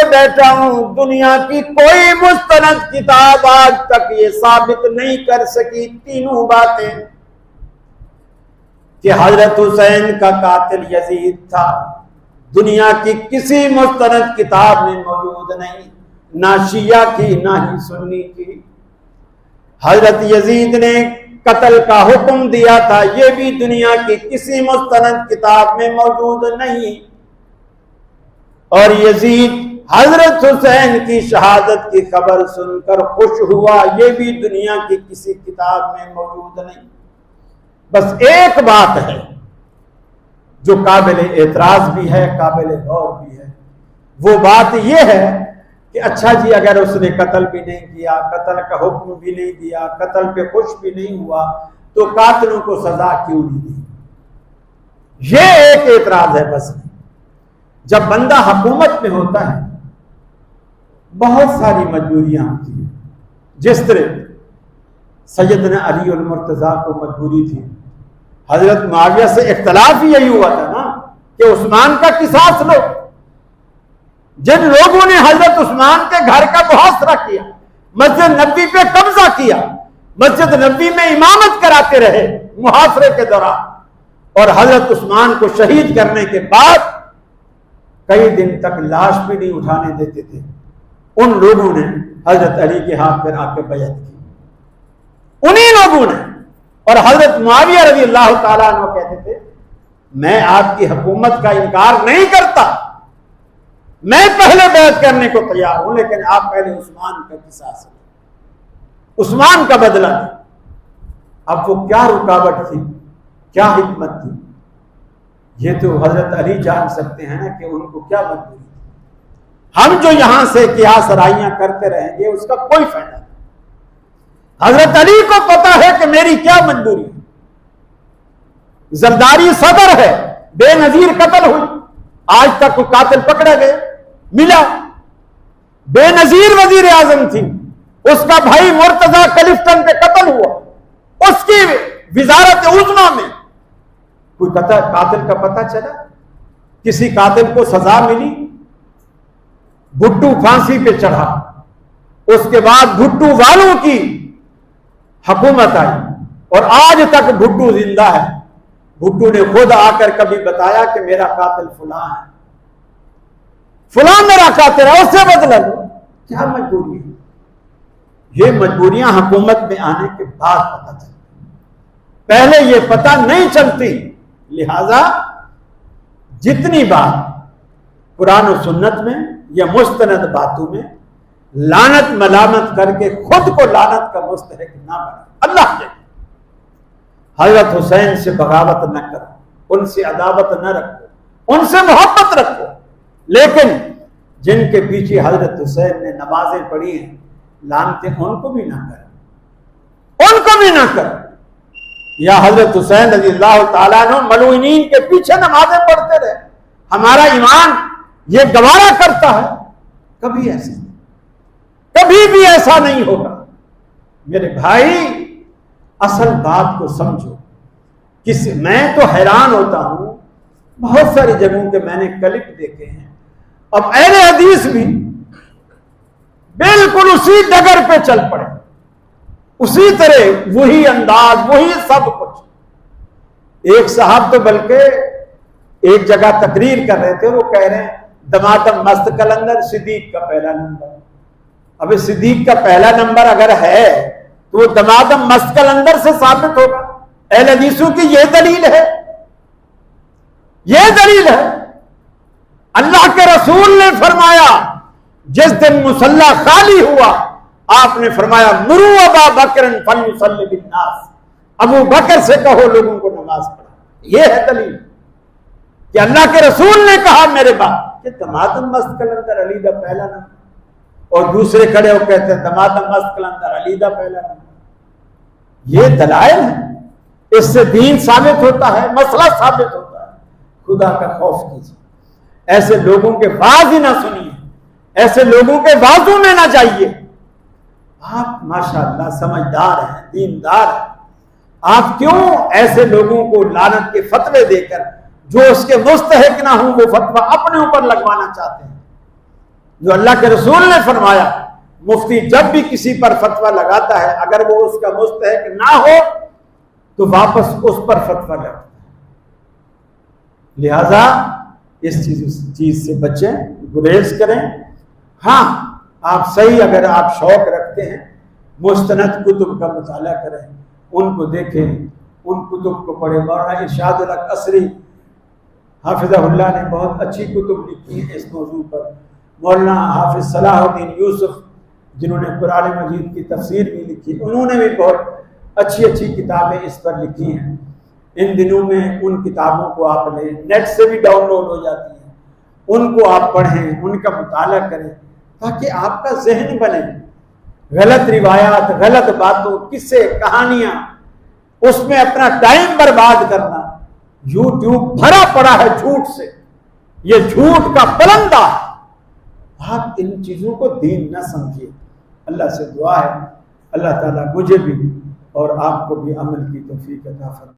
बैठा हूं, दुनिया की कोई मुस्तनद किताब आज तक ये साबित नहीं कर सकी तीनों बातें कि हजरत हुसैन का कातिल यजीद था। दुनिया की किसी मुस्तनद किताब में मौजूद नहीं, ना शिया की ना ही सुन्नी की। हजरत यजीद ने कत्ल का हुक्म दिया था, यह भी दुनिया की किसी मुस्तनद किताब में मौजूद नहीं। और यजीद हजरत हुसैन की शहादत की खबर सुनकर खुश हुआ, यह भी दुनिया की किसी किताब में मौजूद नहीं। बस एक बात है जो काबिल एतराज भी है, काबिल गौर भी है। वो बात यह है कि अच्छा जी, अगर उसने कत्ल भी नहीं किया, कत्ल का हुक्म भी नहीं दिया, कत्ल पे खुश भी नहीं हुआ, तो कातिलों को सजा क्यों नहीं दी? ये एक एतराज है बस। जब बंदा हुकूमत में होता है बहुत सारी मजबूरियां होती हैं। जिस तरह सैयदना अली और मुर्तजा को मजबूरी थी, हजरत मुआविया से इख्तलाफ ही यही हुआ था ना कि उस्मान का किसास लो। जिन लोगों ने हजरत उस्मान के घर का मुहासरा किया, मस्जिद नबी पे कब्जा किया, मस्जिद नबी में इमामत कराते रहे मुहासरे के दौरान, और हजरत उस्मान को शहीद करने के बाद कई दिन तक लाश भी नहीं उठाने देते थे, उन लोगों ने हजरत अली के हाथ पर आके बैत की। उन्हीं लोगों ने। और हजरत मुआविया रज़ी अल्लाह ताला अन्हु कहते थे, मैं आपकी हुकूमत का इनकार नहीं करता, मैं पहले बैत करने को तैयार हूं, लेकिन आप पहले उस्मान का किसास लें, उस्मान का बदला लें। अब वो क्या रुकावट थी, क्या हिकमत थी, ये तो हजरत अली जान सकते हैं ना कि उनको क्या मजबूरी थी। हम जो यहां से कियास राइयां करते रहेंगे उसका कोई फायदा नहीं। हजरत अली को पता है कि मेरी क्या मजबूरी है। जरदारी सदर है, बेनजीर कत्ल हुई, आज तक कोई कातिल पकड़ा गया मिला। बेनजीर वजीर आजम थी, उसका भाई मुर्तजा कलिफ्टन पे कत्ल हुआ, उसकी विजारत उज़्मा में कोई कातिल का पता चला? किसी कातिल को सजा मिली? भुट्टू फांसी पे चढ़ा, उसके बाद भुट्टू वालों की हुकूमत आई और आज तक भुट्टू जिंदा है। भुट्टू ने खुद आकर कभी बताया कि मेरा कातिल फलां है, फलां मेरा कातिल है, उससे बदला लो। क्या मजबूरी है? ये मजबूरियां हुकूमत में आने के बाद पता चलती, पहले ये पता नहीं चलती। लिहाजा जितनी बात कुरान और सुन्नत में या मुस्तनद बातों में लानत मलामत करके खुद को लानत का मुस्तहिक ना बना। अल्लाह ने हजरत हुसैन से बगावत न करो, उनसे अदावत न रखो, उनसे मोहब्बत रखो, लेकिन जिनके पीछे हजरत हुसैन ने नमाजें पढ़ी हैं, लानतें उनको भी ना करो, उनको भी ना करो। या हजरत हुसैन रज़ियल्लाहु ताला अन्हु मलूनीन के पीछे नमाजें पढ़ते रहे, हमारा ईमान ये गवारा करता है। कभी ऐसा, कभी भी ऐसा नहीं होगा। मेरे भाई, असल बात को समझो। मैं तो हैरान होता हूं, बहुत सारी जगहों के मैंने क्लिप देखे हैं। अब अहले हदीस भी बिल्कुल उसी डगर पे चल पड़े, उसी तरह वही अंदाज, वही सब कुछ। एक साहब तो बल्कि एक जगह तकरीर कर रहे थे, वो कह रहे हैं दमादम मस्त कलंदर सिद्दीक का पहला नंबर। अबे सिद्दीक का पहला नंबर अगर है तो वो दमादम मस्त कलंदर से साबित होगा। अहले हदीसों की यह दलील है, यह दलील है। अल्लाह के रसूल ने फरमाया, जिस दिन मुसल्ला खाली हुआ, आपने फरमाया मुरू अबा बकर फलयुसल्ली बिन्नास, अबू बकर से कहो लोगों को नमाज पढ़ा। यह है दलील कि अल्लाह के रसूल ने कहा मेरे बाप कि दमादम मस्त कलंदर अली दा पहला नंबर, और दूसरे खड़े हो कहते हैं दमादम मस्त कलंदर अली दा पहला नंबर। ये दलाइल है, इससे दीन साबित होता है, मसला साबित होता है। खुदा का खौफ कीजिए, ऐसे लोगों के वाज ही ना सुनिए, ऐसे लोगों के वाजों में ना जाइए। आप माशाअल्लाह समझदार हैं, दीनदार हैं, आप क्यों ऐसे लोगों को लानत के फतवे देकर जो उसके मुस्तहिक ना हो वो फतवा अपने ऊपर लगवाना चाहते हैं? जो अल्लाह के रसूल ने फरमाया, मुफ्ती जब भी किसी पर फतवा लगाता है, अगर वो उसका मुस्तहिक ना हो तो वापस उस पर फतवा लगाता है। लिहाजा इस चीज से बचें, गुरेज करें। हाँ, आप सही, अगर आप शौक रखते हैं मुस्तनद कुतुब का मुताला करें, उनको देखें, उन कुतुब को पढ़ें। मौलाना इरशादुल हक असरी हाफिज़हुल्लाह ने बहुत अच्छी कुतुब लिखी है इस मौजू पर। मौलाना हाफिज सलाहुद्दीन यूसुफ जिन्होंने कुरान मजीद की तफसीर भी लिखी, उन्होंने भी बहुत अच्छी अच्छी किताबें इस पर लिखी हैं। इन दिनों में उन किताबों को आप लें, नेट से भी डाउनलोड हो जाती हैं, उनको आप पढ़ें, उनका मुताला करें, ताकि आपका जहन बने। गलत रिवायात, गलत बातों, किस्से, कहानियां, उसमें अपना टाइम बर्बाद करना। यूट्यूब भरा पड़ा है झूठ से, ये झूठ का पलंदा। आप इन चीजों को दीन न समझिए। अल्लाह से दुआ है, अल्लाह ताला मुझे भी और आपको भी अमल की तौफीक अता फरमाए।